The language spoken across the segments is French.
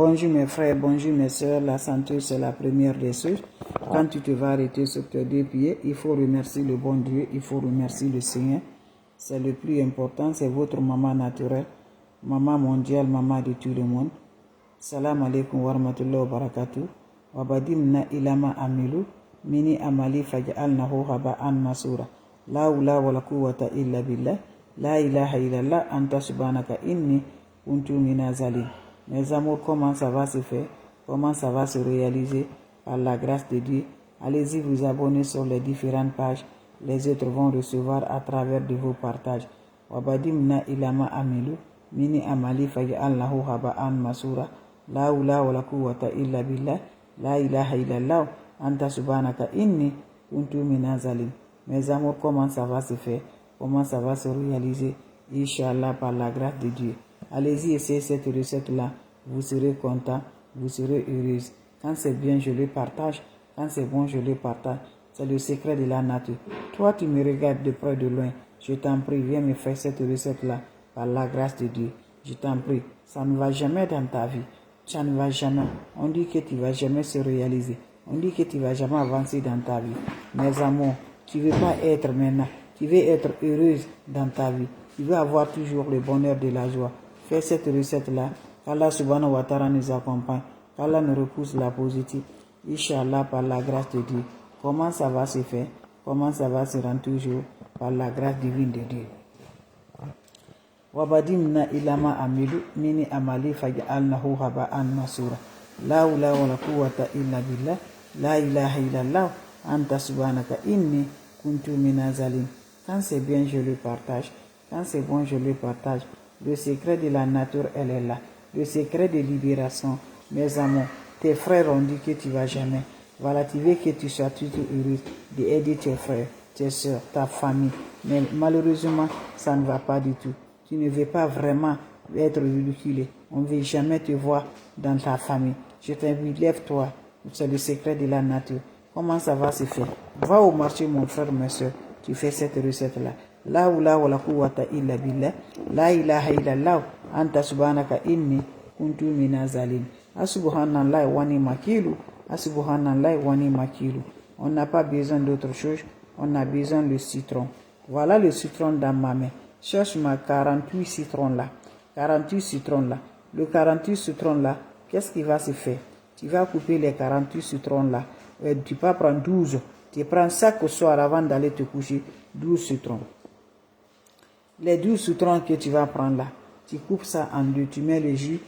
Bonjour mes frères, bonjour mes soeurs, la santé c'est la première des choses. Quand tu te vas arrêter sur tes deux pieds, il faut remercier le bon Dieu, il faut remercier le Seigneur. C'est le plus important, c'est votre maman naturelle, maman mondiale, maman de tout le monde. Salam alaikum wa rahmatullahi wa barakatuh. Wabadimna ilama amilu, mini amali faj'alnahu haba'an masura. La hawla wa la quwwata illa billah. La ilaha illallah, anta subhanaka inni kuntu minaz zalimin. Mes amours, comment ça va se faire? Comment ça va se réaliser? Par la grâce de Dieu. Allez-y vous abonner sur les différentes pages. Les autres vont recevoir à travers de vos partages. Wabadimna ilama amilu, mini amali faj'alnahu haba'an masura. La hawla wa la quwwata illa billah. La ilaha illallah, anta subhanaka inni kuntu minaz zalimin. Mes amours, comment ça va se faire? Comment ça va se réaliser? Inch'Allah, par la grâce de Dieu. Allez-y, essayez cette recette-là. Vous serez content, vous serez heureuse. Quand c'est bien, je le partage. Quand c'est bon, je le partage. C'est le secret de la nature. Toi, tu me regardes de près, de loin. Je t'en prie, viens me faire cette recette-là. Par la grâce de Dieu. Je t'en prie. Ça ne va jamais dans ta vie. Ça ne va jamais. On dit que tu ne vas jamais se réaliser. On dit que tu ne vas jamais avancer dans ta vie. Mes amours, tu ne veux pas être maintenant. Tu veux être heureuse dans ta vie. Tu veux avoir toujours le bonheur de la joie. Fais cette recette-là. Qu'Allah subhanahu wa ta'ala nous accompagne. Qu'Allah nous repousse la positive. Inch'Allah, par la grâce de Dieu. Comment ça va se faire? Comment ça va se rendre toujours? Par la grâce divine de Dieu. Wabadimna ilama amilu mini amali faj'alnahu haba'an masura. La hawla wa la quwwata illa billah. La ilaha illallah. Anta subhanaka inni kuntu minaz zalimin. Quand c'est bien, je le partage. Quand c'est bon, je le partage. Le secret de la nature, elle est là. Le secret de libération. Mes amours, tes frères ont dit que tu ne vas jamais. Voilà, tu veux que tu sois toujours heureuse d'aider tes frères, tes soeurs, ta famille. Mais malheureusement, ça ne va pas du tout. Tu ne veux pas vraiment être ridiculé. On ne veut jamais te voir dans ta famille. Je t'invite, lève-toi. C'est le secret de la nature. Comment ça va se faire? Va au marché, mon frère, ma soeur. Tu fais cette recette-là. La hawla wa la quwwata illa billah. La ilaha illallah. Anta subhanaka inni kuntu minaz zalimin. Subhanallah wa ni'mal wakil. Subhanallah wa ni'mal wakil. On n'a pas besoin d'autre chose. On a besoin de citron. Voilà le citron dans ma main. Cherche-moi 48 citrons là. 48 citrons là. Le 48 citrons là, qu'est-ce qui va se faire? Tu vas couper les 48 citrons là. Tu peux prendre 12. Tu prends ça au soir avant d'aller te coucher. 12 citrons. Les 12 citrons que tu vas prendre là, tu coupes ça en deux. Tu mets le jus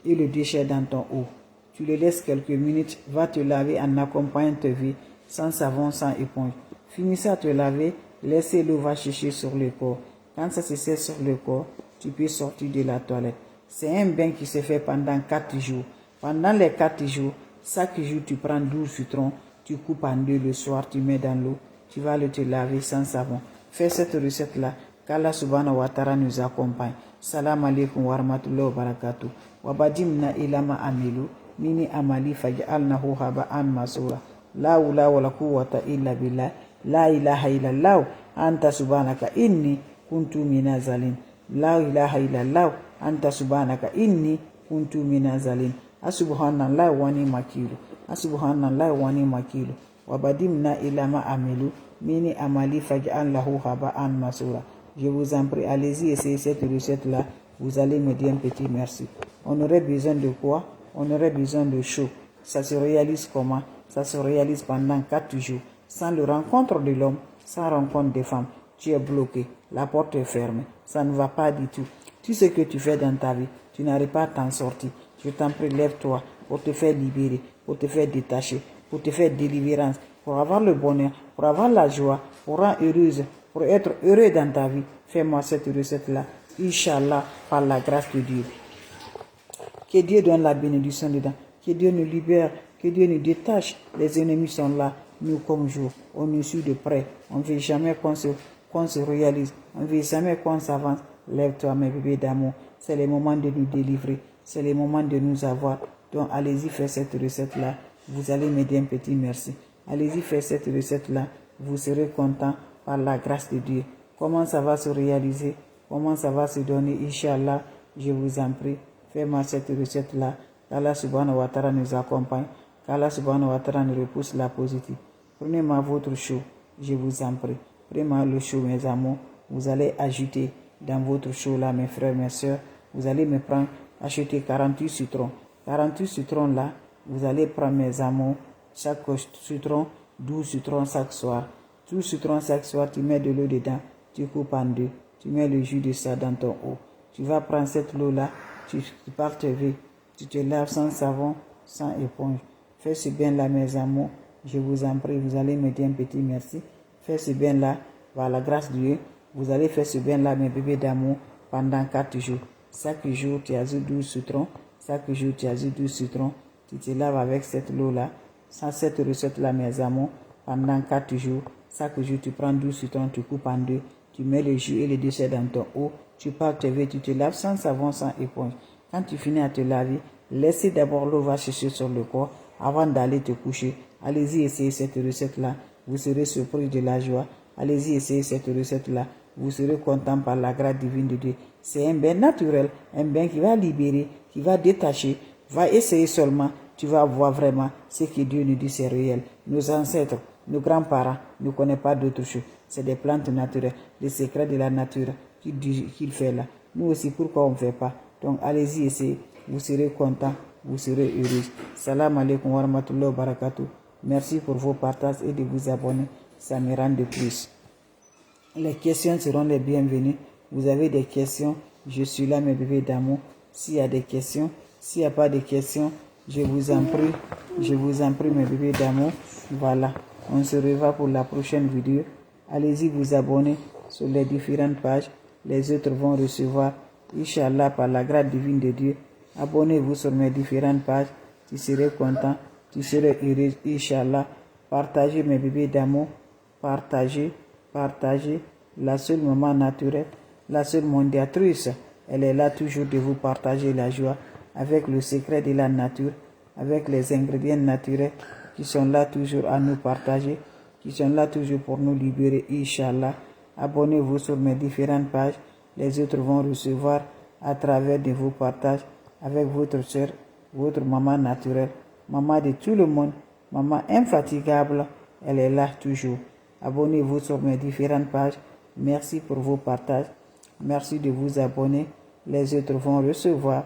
et le déchet dans ton eau. Tu le laisses quelques minutes. Va te laver en accompagnant tes vies sans savon, sans éponge. Finis ça te laver. Laissez l'eau va chercher sur le corps. Quand ça se sert sur le corps, tu peux sortir de la toilette. C'est un bain qui se fait pendant 4 jours. Pendant les 4 jours, chaque jour tu prends 12 citrons, tu coupes en deux le soir, tu mets dans l'eau, tu vas te laver sans savon. Fais cette recette-là, qu'Allah subhanahu wa ta'ala nous accompagne. Salam alaikum wa rahmatullahi wa barakatuh. Wabadimna ilama amilu, mini amali faj'alnahu haba'an masura. La hawla wa la quwwata illa billah. La ilaha illallah, anta subhanaka inni kuntu minaz zalimin. La ilaha illallah, anta subhanaka inni kuntu minaz zalimin. Subhanallah wa ni'mal wakil. Subhanallah wa ni'mal wakil. Wabadimna ilama amilu mini amali faj'alnahu haba'an masura. Je vous en prie, allez-y, essayez cette recette-là. Vous allez me dire un petit merci. On aurait besoin de quoi? On aurait besoin de chaud. Ça se réalise comment? Ça se réalise pendant 4 jours. Sans le rencontre de l'homme, sans rencontre des femmes, tu es bloqué. La porte est fermée. Ça ne va pas du tout. Tout ce que tu fais dans ta vie, tu n'arrives pas à t'en sortir. Je t'en prie, lève-toi pour te faire libérer, pour te faire détacher, pour te faire délivrance, pour avoir le bonheur, pour avoir la joie, pour rendre heureuse, pour être heureux dans ta vie. Fais-moi cette recette-là, Inch'Allah, par la grâce de Dieu. Que Dieu donne la bénédiction dedans, que Dieu nous libère, que Dieu nous détache. Les ennemis sont là, nous comme jour, on nous suit de près. On ne veut jamais qu'on se réalise, on ne veut jamais qu'on s'avance. Lève-toi, mes bébés d'amour, c'est le moment de nous délivrer, c'est le moment de nous avoir. Donc allez-y faire cette recette-là, vous allez me dire un petit merci. Allez-y faire cette recette-là, vous serez content par la grâce de Dieu. Comment ça va se réaliser? Comment ça va se donner? Inch'Allah, je vous en prie, fais-moi cette recette-là. qu'Allah subhanahu wa ta'ala nous accompagne, qu'Allah subhanahu wa ta'ala nous repousse la positive. Prenez-moi votre chou, je vous en prie. Prenez-moi le chou, mes amours. Vous allez ajouter dans votre chou là, mes frères, mes soeurs. Vous allez me prendre, acheter 48 citrons. 48 citrons là, vous allez prendre, mes amours, chaque citron, 12 citrons chaque soir. 12 citrons chaque soir, tu mets de l'eau dedans, tu coupes en deux. Tu mets le jus de ça dans ton eau. Tu vas prendre cette eau-là, tu pars te lever, tu te laves sans savon, sans éponge. Fais ce bien-là, mes amours. Je vous en prie, vous allez me dire un petit merci. Fais ce bien-là, par la grâce de Dieu. Vous allez faire ce bien-là, mes bébés d'amour, pendant 4 jours. Chaque jour, tu as 12 citrons. Chaque jour, tu as 12 citrons. Tu te laves avec cette eau-là. Sans cette recette-là, mes amours, pendant 4 jours. Chaque jour, tu prends 12 citrons, tu coupes en deux. Tu mets le jus et les déchets dans ton eau. Tu pars te lever, tu te laves sans savon, sans éponge. Quand tu finis à te laver, laissez d'abord l'eau va chercher sur le corps avant d'aller te coucher. Allez-y essayer cette recette-là. Vous serez surpris de la joie. Allez-y essayer cette recette-là. Vous serez content par la grâce divine de Dieu. C'est un bain naturel, un bain qui va libérer, qui va détacher. Va essayer seulement. Tu vas voir vraiment ce que Dieu nous dit, c'est réel. Nos ancêtres, nos grands-parents ne connaissent pas d'autre chose. C'est des plantes naturelles, les secrets de la nature qu'il fait là. Nous aussi, pourquoi on ne fait pas? Donc, allez-y essayer. Vous serez content, vous serez heureux. Salam alaikum wa rahmatullahi wa barakatuh. Merci pour vos partages et de vous abonner. Ça me rend de plus. Les questions seront les bienvenues. Vous avez des questions, je suis là, mes bébés d'amour. S'il y a des questions, s'il n'y a pas de questions, je vous en prie, mes bébés d'amour. Voilà, on se revoit pour la prochaine vidéo. Allez-y vous abonner sur les différentes pages. Les autres vont recevoir, Inch'Allah, par la grâce divine de Dieu. Abonnez-vous sur mes différentes pages. Tu serais content, tu serais heureux, Inch'Allah. Partagez, mes bébés d'amour. Partagez. La seule maman naturelle, la seule mondiatrice, elle est là toujours de vous partager la joie avec le secret de la nature, avec les ingrédients naturels qui sont là toujours à nous partager, qui sont là toujours pour nous libérer, Inch'Allah. Abonnez-vous sur mes différentes pages. Les autres vont recevoir à travers de vos partages avec votre soeur, votre maman naturelle, maman de tout le monde, maman infatigable, elle est là toujours. Abonnez-vous sur mes différentes pages. Merci pour vos partages. Merci de vous abonner. Les autres vont recevoir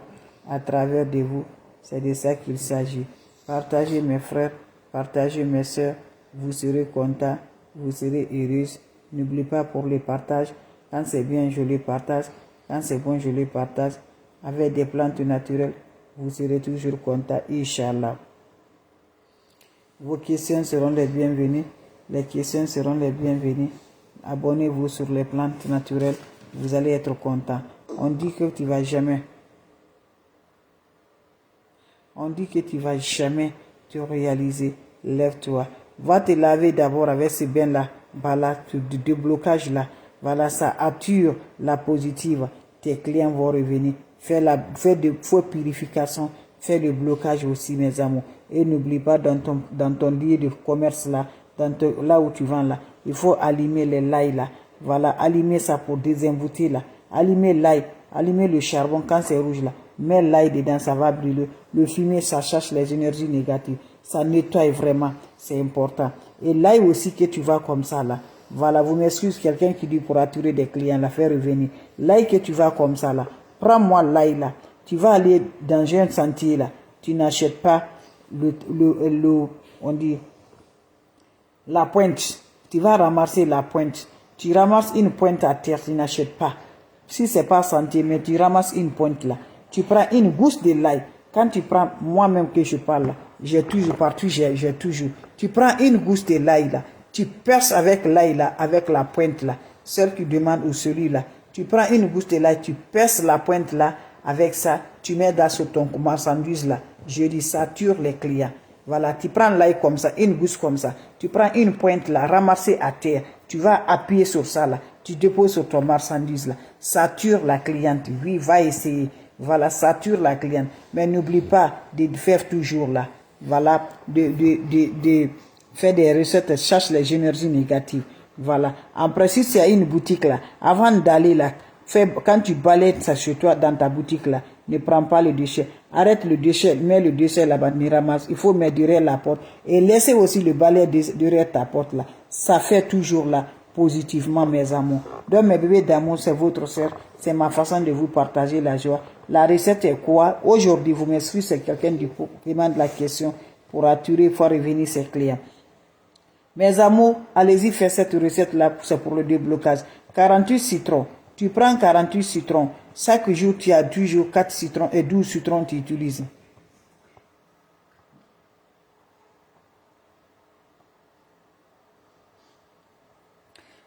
à travers de vous. C'est de ça qu'il s'agit. Partagez, mes frères. Partagez, mes soeurs. Vous serez contents. Vous serez heureux. N'oubliez pas pour les partages. Quand c'est bien, je les partage. Quand c'est bon, je les partage. Avec des plantes naturelles, vous serez toujours contents, Inch'Allah. Vos questions seront les bienvenues. Les questions seront les bienvenues. Abonnez-vous sur les plantes naturelles. Vous allez être content. On dit que tu vas jamais te réaliser. Lève-toi. Va te laver d'abord avec ce bain-là. Voilà, ce déblocage-là. Voilà, ça attire la positive. Tes clients vont revenir. Fais de purification. Fais le blocage aussi, mes amours. Et n'oublie pas dans ton lieu de commerce là, là où tu vends là, il faut allumer les lailles là. Voilà, allumer ça pour désembuter là. Allumer l'ail, allumer le charbon quand c'est rouge là. Mets l'ail dedans, ça va brûler. Le fumier, ça cherche les énergies négatives. Ça nettoie vraiment, c'est important. Et l'ail aussi que tu vas comme ça là. Voilà, vous m'excusez, quelqu'un qui dit pour attirer des clients, la faire revenir. L'ail que tu vas comme ça là. Prends-moi l'ail là. Tu vas aller dans un sentier là. Tu n'achètes pas on dit la pointe. Tu vas ramasser la pointe. Tu ramasses une pointe à terre, tu n'achètes pas. Si c'est pas sentier, mais tu ramasses une pointe là. Tu prends une gousse de l'ail. Quand tu prends, moi-même que je parle là, j'ai toujours partout, j'ai toujours. Tu prends une gousse de l'ail là. Tu perces avec l'ail là, avec la pointe là. Celle qui demande ou celui-là. Tu prends une gousse de l'ail, tu perces la pointe là. Avec ça, tu mets dans sur ton marchandise là. Je dis, sature les clients. Voilà, tu prends l'ail comme ça, une gousse comme ça. Tu prends une pointe là, ramassée à terre. Tu vas appuyer sur ça là. Tu déposes sur ton marchandise là. Sature la cliente. Oui, va essayer. Voilà, sature la cliente. Mais n'oublie pas de faire toujours là. Voilà, de faire des recettes, cherche les énergies négatives. Voilà. En principe, s'il y a une boutique là, avant d'aller là, quand tu balayes ça chez toi dans ta boutique là, ne prends pas le déchet. Arrête le déchet, mets le déchet là-bas, ne ramasse. Il faut mettre derrière la porte. Et laissez aussi le balai derrière ta porte là. Ça fait toujours là, positivement, mes amours. Donc, mes bébés d'amour, c'est votre sœur. C'est ma façon de vous partager la joie. La recette est quoi? Aujourd'hui, vous m'excusez, c'est quelqu'un qui demande la question pour attirer, il faut revenir ses clients. Mes amours, allez-y faire cette recette-là, c'est pour le déblocage. 48 citrons. Tu prends 48 citrons. Chaque jour, tu as toujours 4 citrons et 12 citrons tu utilises.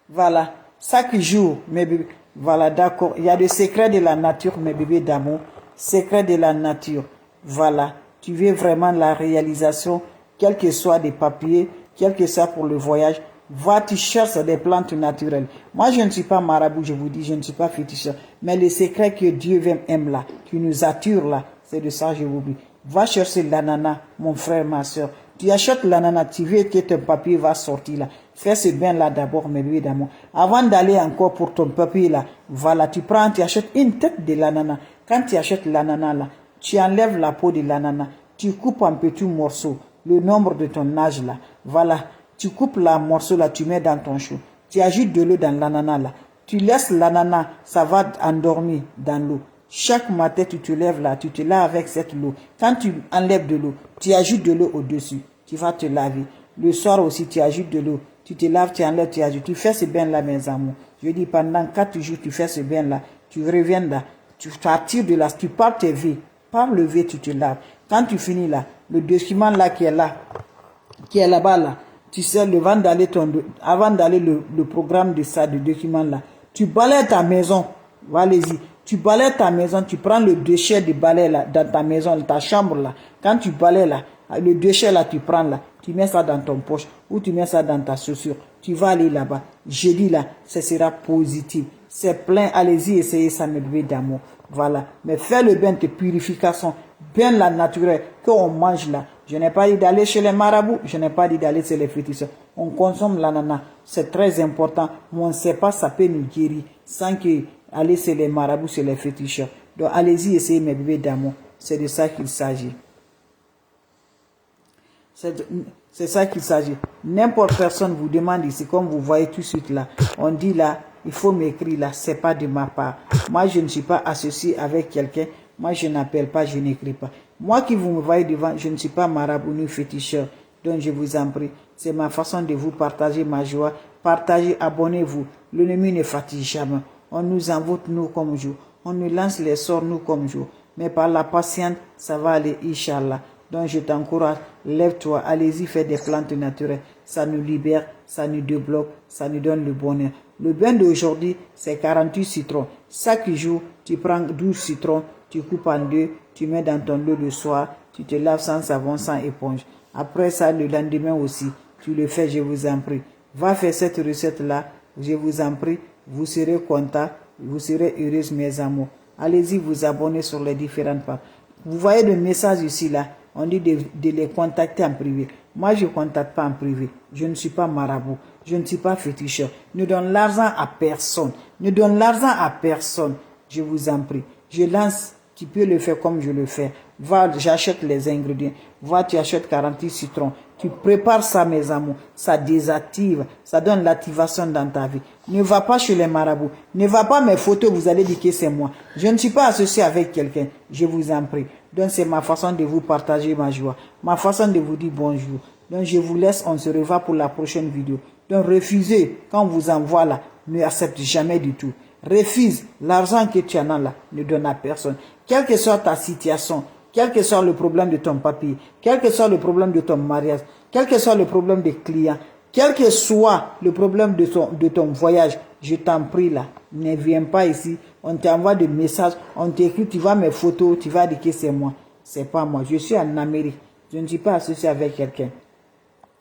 Voilà. Chaque jour, mes bébés. Voilà, d'accord. Il y a des secrets de la nature, mes bébés d'amour. Secrets de la nature. Voilà. Tu veux vraiment la réalisation, quel que soit des papiers, quel que soit pour le voyage. Va, tu cherches des plantes naturelles. Moi, je ne suis pas marabout, je vous dis, je ne suis pas féticheur. Mais les secrets que Dieu aime là, qui nous attire là, c'est de ça que je vous dis. Va chercher l'ananas, mon frère, ma soeur. Tu achètes l'ananas, tu veux que ton papier va sortir là. Fais ce bain là d'abord, mes bébés d'amour. Avant d'aller encore pour ton papier là, voilà, tu prends, tu achètes une tête de l'ananas. Quand tu achètes l'ananas là, tu enlèves la peau de l'ananas. Tu coupes en petits morceaux, le nombre de ton âge là. Voilà. Tu coupes la morceau là, tu mets dans ton chou. Tu ajoutes de l'eau dans l'ananas là. Tu laisses l'ananas, ça va endormir dans l'eau. Chaque matin, tu te lèves là, tu te laves avec cette eau. Quand tu enlèves de l'eau, tu ajoutes de l'eau au-dessus. Tu vas te laver. Le soir aussi, tu ajoutes de l'eau. Tu te laves, tu enlèves, tu ajoutes. Tu fais ce bain là, mes amours. Je dis pendant 4 jours, tu fais ce bain là. Tu reviens là. Tu attires de là. Tu pars tes vies. Par le V, tu te laves. Quand tu finis là, le document là qui est là-bas là, tu sais, avant d'aller le programme de ça, du document là, tu balayes ta maison, allez-y, tu balayes ta maison, tu prends le déchet de balai là, dans ta maison, ta chambre là, quand tu balayes là, le déchet là, tu prends là, tu mets ça dans ton poche, ou tu mets ça dans ta chaussure, tu vas aller là-bas, jeudi là, ce sera positif, c'est plein, allez-y, essayez ça, mes bébés d'amour, voilà, mais fais le bain de purification, bien la naturelle, qu'on mange là. Je n'ai pas dit d'aller chez les marabouts, je n'ai pas dit d'aller chez les féticheurs. On consomme l'ananas, c'est très important, mais on ne sait pas, ça peut nous guérir, sans que aller chez les marabouts, chez les féticheurs. Donc allez-y, essayez mes bébés d'amour, c'est de ça qu'il s'agit. C'est ça qu'il s'agit. N'importe personne vous demande ici, comme vous voyez tout de suite là, on dit là, il faut m'écrire là, c'est pas de ma part. Moi, je ne suis pas associé avec quelqu'un. Moi, je n'appelle pas, je n'écris pas. Moi qui vous me voyez devant, je ne suis pas marabout ni féticheur. Donc, je vous en prie. C'est ma façon de vous partager ma joie. Partagez, abonnez-vous. L'ennemi ne fatigue jamais. On nous envoûte, nous, comme jour. On nous lance les sorts, nous, comme jour. Mais par la patience, ça va aller, Inch'Allah. Donc, je t'encourage, lève-toi, allez-y, fais des plantes naturelles. Ça nous libère, ça nous débloque, ça nous donne le bonheur. Le bain d'aujourd'hui, c'est 48 citrons. Chaque jour, tu prends 12 citrons, tu coupes en deux, tu mets dans ton eau le soir, tu te laves sans savon, sans éponge. Après ça, le lendemain aussi, tu le fais, je vous en prie. Va faire cette recette-là, je vous en prie, vous serez content, vous serez heureuse, mes amours. Allez-y, vous abonner sur les différentes pages. Vous voyez le message ici, là, on dit de les contacter en privé. Moi, je ne contacte pas en privé. Je ne suis pas marabout. Je ne suis pas féticheur. Ne donne l'argent à personne. Ne donne l'argent à personne. Je vous en prie. Je lance, tu peux le faire comme je le fais. Va, j'achète les ingrédients. Va, tu achètes 48 citrons. Tu prépares ça, mes amours. Ça désactive. Ça donne l'activation dans ta vie. Ne va pas chez les marabouts. Ne va pas mes photos, vous allez dire que c'est moi. Je ne suis pas associé avec quelqu'un. Je vous en prie. Donc, c'est ma façon de vous partager ma joie. Ma façon de vous dire bonjour. Donc, je vous laisse. On se revoit pour la prochaine vidéo. Donc, refusez. Quand on vous envoie là, ne accepte jamais du tout. Refuse. L'argent que tu en as là, ne donne à personne. Quelle que soit ta situation, quel que soit le problème de ton papier, quel que soit le problème de ton mariage, quel que soit le problème des clients, quel que soit le problème de ton voyage, je t'en prie là, ne viens pas ici, on t'envoie des messages, on t'écrit, tu vois mes photos, tu vas dire que c'est moi. C'est pas moi, je suis en Amérique, je ne suis pas associé avec quelqu'un.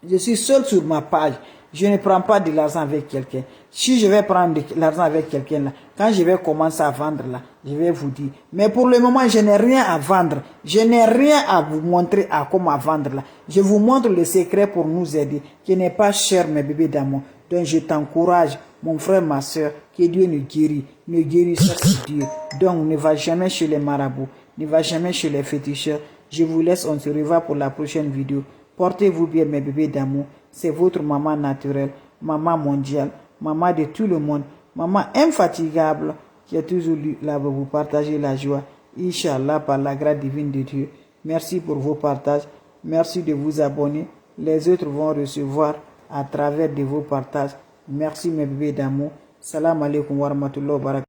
Je suis seul sur ma page. Je ne prends pas de l'argent avec quelqu'un. Si je vais prendre de l'argent avec quelqu'un là, quand je vais commencer à vendre là, je vais vous dire. Mais pour le moment, je n'ai rien à vendre. Je n'ai rien à vous montrer à comment vendre là. Je vous montre le secret pour nous aider, qui n'est pas cher, mes bébés d'amour. Donc je t'encourage, mon frère, ma soeur, que Dieu nous guérit. Nous guérisse Dieu. Donc ne va jamais chez les marabouts. ne va jamais chez les féticheurs. Je vous laisse, on se revoit pour la prochaine vidéo. Portez-vous bien mes bébés d'amour. C'est votre maman naturelle, maman mondiale, maman de tout le monde, maman infatigable qui est toujours là pour vous partager la joie. Inch'Allah, par la grâce divine de Dieu. Merci pour vos partages. Merci de vous abonner. Les autres vont recevoir à travers de vos partages. Merci mes bébés d'amour. Salam alaikum wa rahmatullahi wa barakatuh.